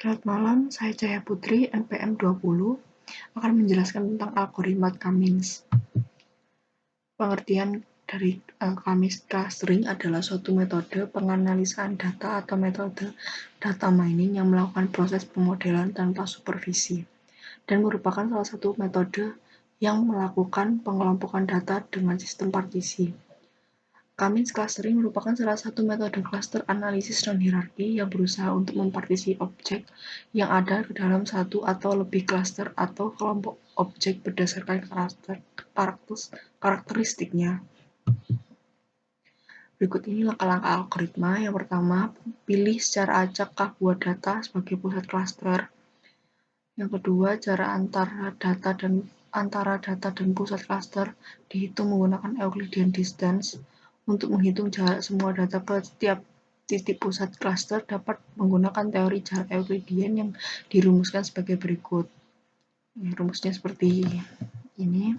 Selamat malam, saya Cahaya Putri, NPM 20, akan menjelaskan tentang algoritma Cummings. Pengertian dari Cummings clustering adalah suatu metode penganalisaan data atau metode data mining yang melakukan proses pemodelan tanpa supervisi, dan merupakan salah satu metode yang melakukan pengelompokan data dengan sistem partisi. Cummings clustering merupakan salah satu metode cluster analisis non-hierarki yang berusaha untuk mempartisi objek yang ada ke dalam satu atau lebih cluster atau kelompok objek berdasarkan karakteristiknya. Berikut ini langkah-langkah algoritma. Yang pertama, pilih secara acak buah data sebagai pusat cluster. Yang kedua, jarak antara data dan pusat cluster dihitung menggunakan Euclidean distance. Untuk menghitung jarak semua data ke setiap titik pusat cluster dapat menggunakan teori jarak Euclidean yang dirumuskan sebagai berikut. Rumusnya seperti ini.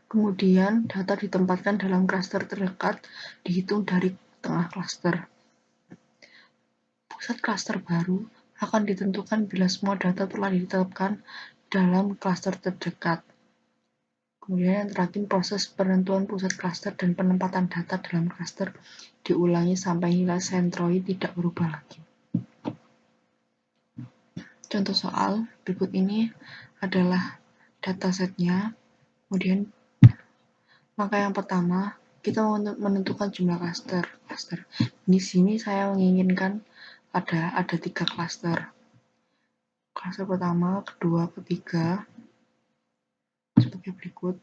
Kemudian data ditempatkan dalam cluster terdekat dihitung dari tengah cluster. Pusat cluster baru akan ditentukan bila semua data telah ditetapkan dalam cluster terdekat. Kemudian yang terakhir, proses penentuan pusat cluster dan penempatan data dalam cluster diulangi sampai nilai sentroid tidak berubah lagi. Contoh soal berikut ini adalah datasetnya. Kemudian langkah yang pertama, kita menentukan jumlah cluster. Di sini saya menginginkan ada 3 cluster. Cluster pertama, kedua, ketiga sebagai berikut.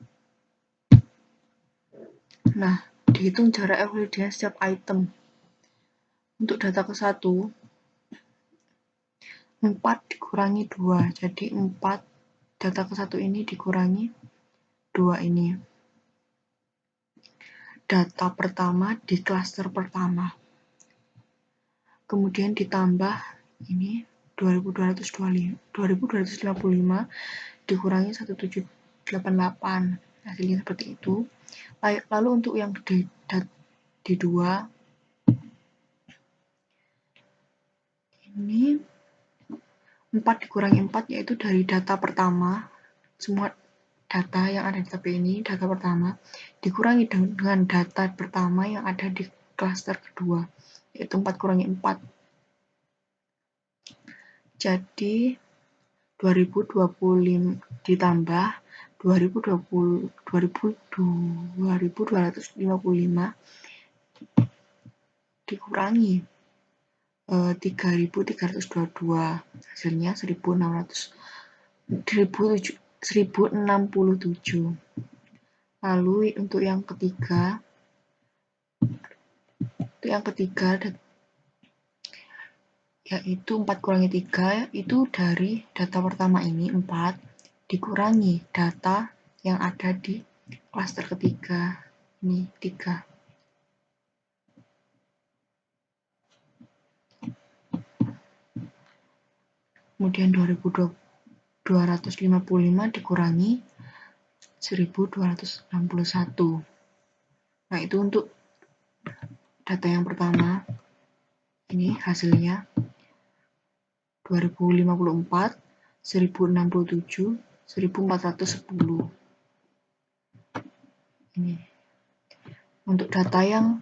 Nah, dihitung jarak Euclidean setiap item. Untuk data ke 1, 4 dikurangi 2, jadi 4 data ke 1 ini dikurangi 2 ini. Data pertama di cluster pertama. Kemudian ditambah ini 2255 dikurangi 1788. Hasilnya seperti itu. Lalu untuk yang di 2 ini 4 dikurangi 4 yaitu dari data pertama, semua data yang ada di tabel ini, data pertama, dikurangi dengan data pertama yang ada di cluster kedua, yaitu 4 kurangi 4. Jadi 2025 ditambah 2255 dikurangi 3322, hasilnya 1067. Lalu untuk yang ketiga yaitu 4 kurangi 3 itu dari data pertama ini 4 dikurangi data yang ada di cluster ketiga ini 3. Kemudian 2255 dikurangi 1261. Nah, itu untuk data yang pertama. Ini hasilnya 2054, 1067, 1410. Ini. Untuk data yang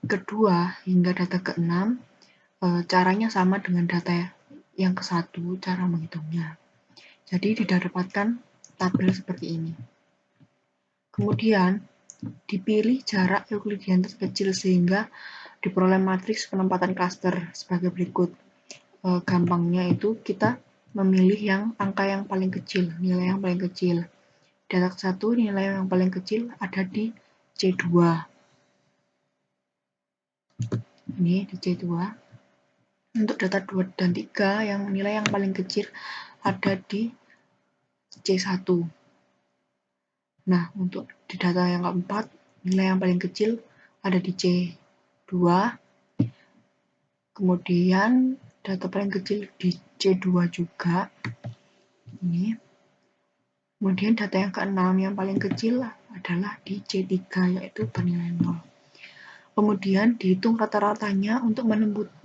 kedua hingga data ke-6, caranya sama dengan data yang ke-1, cara menghitungnya. Jadi didapatkan tabel seperti ini. Kemudian dipilih jarak Euclidean terkecil sehingga diperoleh matriks penempatan cluster sebagai berikut. Gampangnya itu kita memilih yang angka yang paling kecil, nilai yang paling kecil. Data ke-1 nilai yang paling kecil ada di C2. Ini di C2. Untuk data 2 dan 3 yang nilai yang paling kecil ada di C1. Nah, untuk di data yang keempat, nilai yang paling kecil ada di C2. Kemudian data paling kecil di C2 juga. Ini. Kemudian data yang ke-6 yang paling kecil adalah di C3, yaitu bernilai 0. Kemudian dihitung rata-ratanya untuk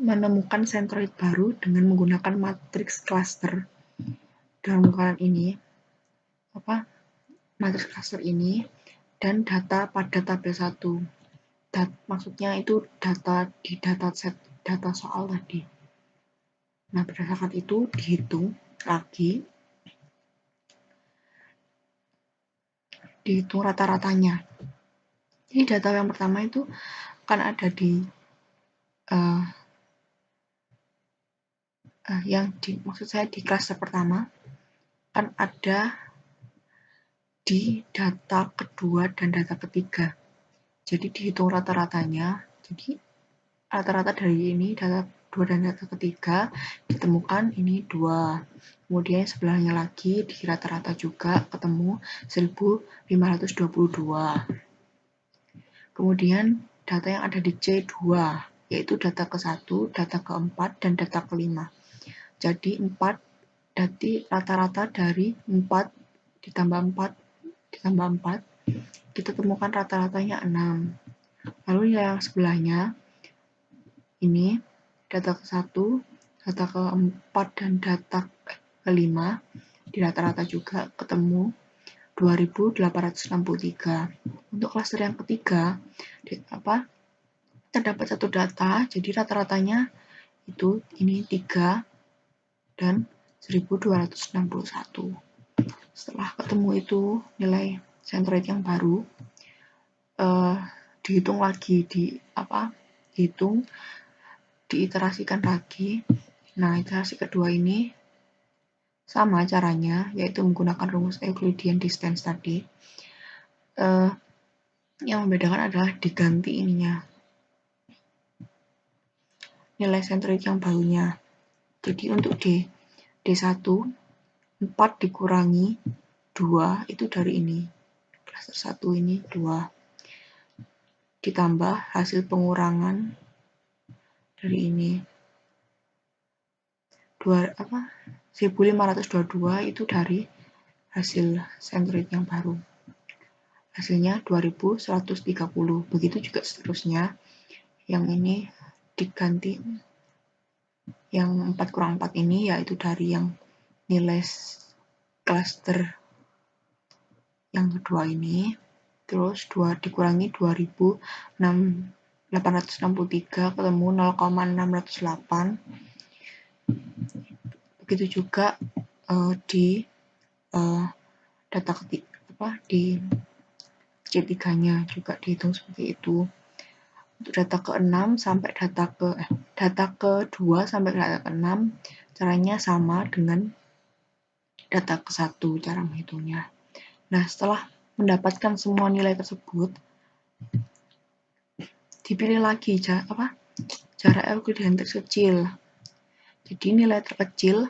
menemukan sentroid baru dengan menggunakan matriks cluster. Dalam ukuran ini, matriks cluster ini, dan data pada tabel 1. Maksudnya itu data di dataset data soal tadi. Nah, berdasarkan itu dihitung lagi, dihitung rata-ratanya. Jadi data yang pertama itu akan ada di maksud saya di cluster pertama akan ada di data kedua dan data ketiga. Jadi dihitung rata-ratanya. Jadi rata-rata dari ini data kedua dan data ketiga ditemukan ini 2. Kemudian sebelahnya lagi di rata-rata juga ketemu 1522. Kemudian data yang ada di C2 yaitu data ke-1, data ke-4, dan data ke-5. Jadi 4, jadi rata-rata dari 4 ditambah 4, kita temukan rata-ratanya 6. Lalu yang sebelahnya, ini data ke-1, data ke-4, dan data ke-5, di rata-rata juga ketemu 2863. Untuk klaster yang ketiga, terdapat satu data, jadi rata-ratanya itu ini 3 dan 1261. Setelah ketemu itu nilai sentroid yang baru, dihitung lagi diiterasikan lagi. Nah, iterasi kedua ini sama caranya, yaitu menggunakan rumus Euclidean distance tadi. Yang membedakan adalah diganti ininya, nilai sentroid yang barunya. Jadi untuk D1, 4 dikurangi 2 itu dari ini. Klaster 1 ini 2. Ditambah hasil pengurangan dari ini. 1522 itu dari hasil sentroid yang baru. Hasilnya 2130. Begitu juga seterusnya. Yang ini diganti yang 4 kurang 4 ini yaitu dari yang nilai cluster yang kedua ini, terus 2 dikurangi 2863 ketemu 0,608. Begitu juga di data di C3-nya juga dihitung seperti itu. Untuk data ke-6 sampai data ke-2 sampai data ke-6 caranya sama dengan data ke-1 cara menghitungnya. Nah, setelah mendapatkan semua nilai tersebut, dipilih lagi cara Euclidean terkecil. Jadi nilai terkecil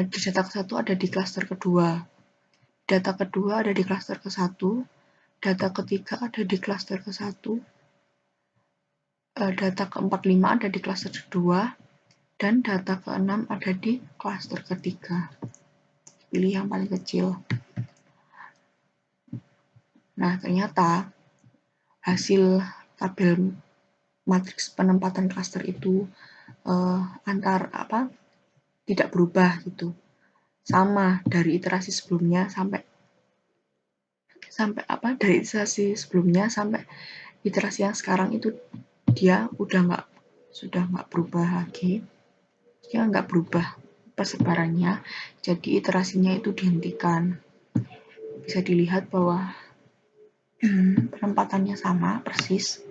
di data ke-1 ada di klaster kedua. Data kedua ada di klaster ke-1. Data ketiga ada di klaster ke-1. Data ke-4-5 ada di klaster kedua. Dan data ke-6 ada di klaster ketiga. Pilih yang paling kecil. Nah, ternyata hasil tabel matriks penempatan klaster itu tidak berubah gitu. Sama dari iterasi sebelumnya sampai dari iterasi sebelumnya sampai iterasi yang sekarang itu dia sudah nggak berubah lagi. Dia nggak berubah persebarannya, jadi iterasinya itu dihentikan. Bisa dilihat bahwa penempatannya sama persis.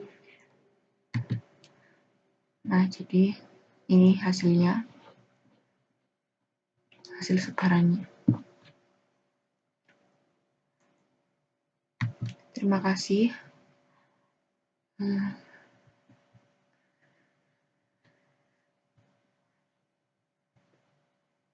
Nah, jadi ini hasilnya, hasil sebarannya. Terima kasih.